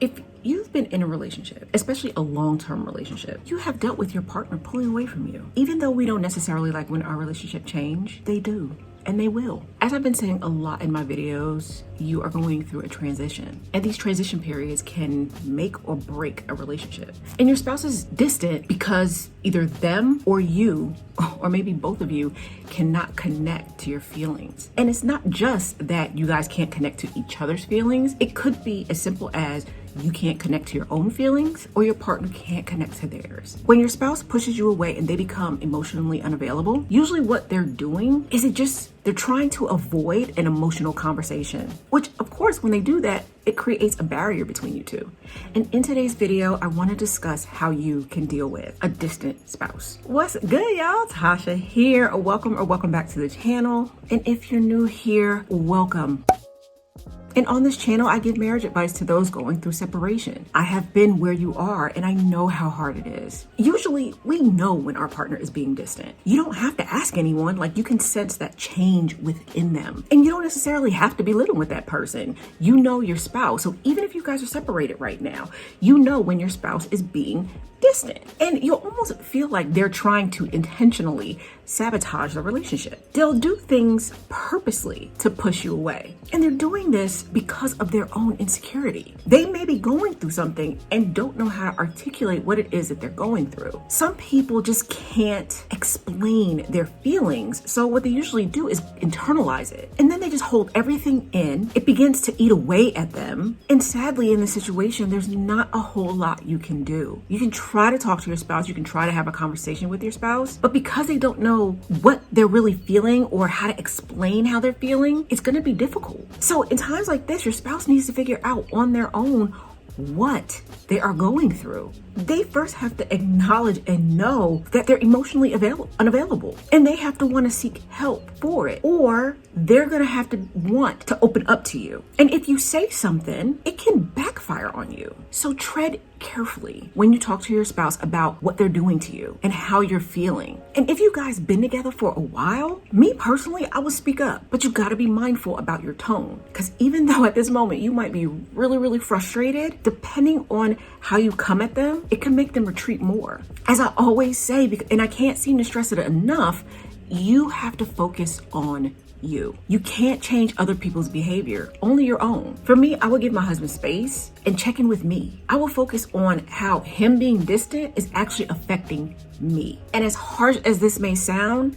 If you've been in a relationship, especially a long-term relationship, you have dealt with your partner pulling away from you. Even though we don't necessarily like when our relationship change, they do. And they will. As I've been saying a lot in my videos, you are going through a transition. And these transition periods can make or break a relationship. And your spouse is distant because either them or you, or maybe both of you, cannot connect to your feelings. And it's not just that you guys can't connect to each other's feelings. It could be as simple as you can't connect to your own feelings or your partner can't connect to theirs. When your spouse pushes you away and they become emotionally unavailable, usually what they're doing is they're trying to avoid an emotional conversation, which of course, when they do that, it creates a barrier between you two. And in today's video, I want to discuss how you can deal with a distant spouse. What's good, y'all? Tasha here. Welcome back to the channel. And if you're new here, welcome. And on this channel, I give marriage advice to those going through separation. I have been where you are, and I know how hard it is. Usually, we know when our partner is being distant. You don't have to ask anyone, like you can sense that change within them. And you don't necessarily have to be living with that person. You know your spouse. So even if you guys are separated right now, you know when your spouse is being distant. And you'll almost feel like they're trying to intentionally sabotage the relationship. They'll do things purposely to push you away. And they're doing this because of their own insecurity. They may be going through something and don't know how to articulate what it is that they're going through. Some people just can't explain their feelings. So what they usually do is internalize it. And then they just hold everything in. It begins to eat away at them. And sadly, in this situation, there's not a whole lot you can do. You can try to talk to your spouse. You can try to have a conversation with your spouse. But because they don't know what they're really feeling or how to explain how they're feeling, it's going to be difficult. So in times like this, your spouse needs to figure out on their own what they are going through. They first have to acknowledge and know that they're emotionally unavailable, and they have to want to seek help for it, or they're going to have to want to open up to you. And if you say something, it can backfire on you. So tread carefully when you talk to your spouse about what they're doing to you and how you're feeling. And if you guys been together for a while, me personally, I would speak up, but you got to be mindful about your tone, because even though at this moment you might be really frustrated, depending on how you come at them, it can make them retreat more. As I always say, and I can't seem to stress it enough, you have to focus on you. You can't change other people's behavior, only your own. For me, I would give my husband space and check in with me. I will focus on how him being distant is actually affecting me. And as harsh as this may sound,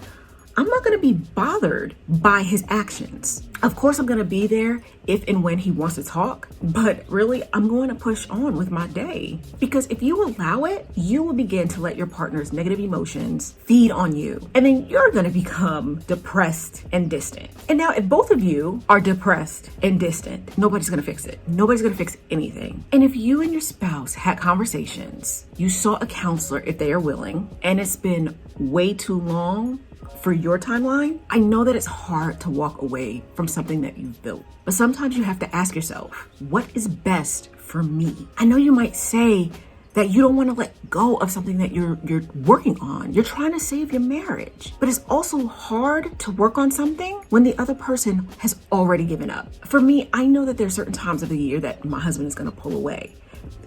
I'm not going to be bothered by his actions. Of course, I'm going to be there if and when he wants to talk, but really, I'm going to push on with my day. Because if you allow it, you will begin to let your partner's negative emotions feed on you. And then you're going to become depressed and distant. And now, if both of you are depressed and distant, nobody's going to fix it. Nobody's going to fix anything. And if you and your spouse had conversations, you saw a counselor if they are willing, and it's been way too long for your timeline, I know that it's hard to walk away from something that you've built. But sometimes you have to ask yourself, what is best for me? I know you might say that you don't want to let go of something that you're working on. You're trying to save your marriage. But it's also hard to work on something when the other person has already given up. For me, I know that there's certain times of the year that my husband is going to pull away.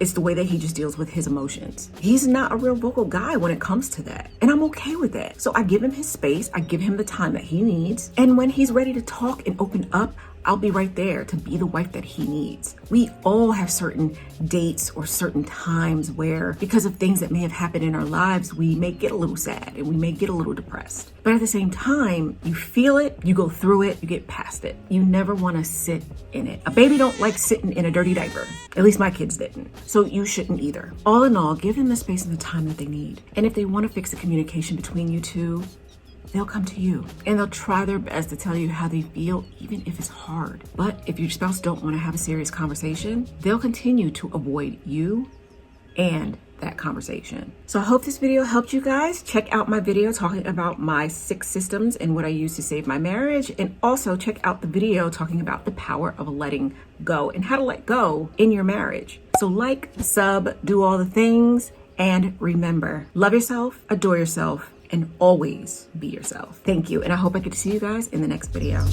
It's the way that he just deals with his emotions. He's not a real vocal guy when it comes to that. And I'm okay with that. So I give him his space. I give him the time that he needs. And when he's ready to talk and open up, I'll be right there to be the wife that he needs. We all have certain dates or certain times where, because of things that may have happened in our lives, we may get a little sad and we may get a little depressed. But at the same time, you feel it, you go through it, you get past it. You never want to sit in it. A baby don't like sitting in a dirty diaper. At least my kids didn't. So you shouldn't either. All in all, give them the space and the time that they need. And if they want to fix the communication between you two, they'll come to you and they'll try their best to tell you how they feel, even if it's hard. But if your spouse don't want to have a serious conversation, they'll continue to avoid you and that conversation. So I hope this video helped you guys. Check out my video talking about my 6 systems and what I use to save my marriage. And also check out the video talking about the power of letting go and how to let go in your marriage. So like, sub, do all the things. And remember, love yourself, adore yourself, and always be yourself. Thank you. And I hope I get to see you guys in the next video.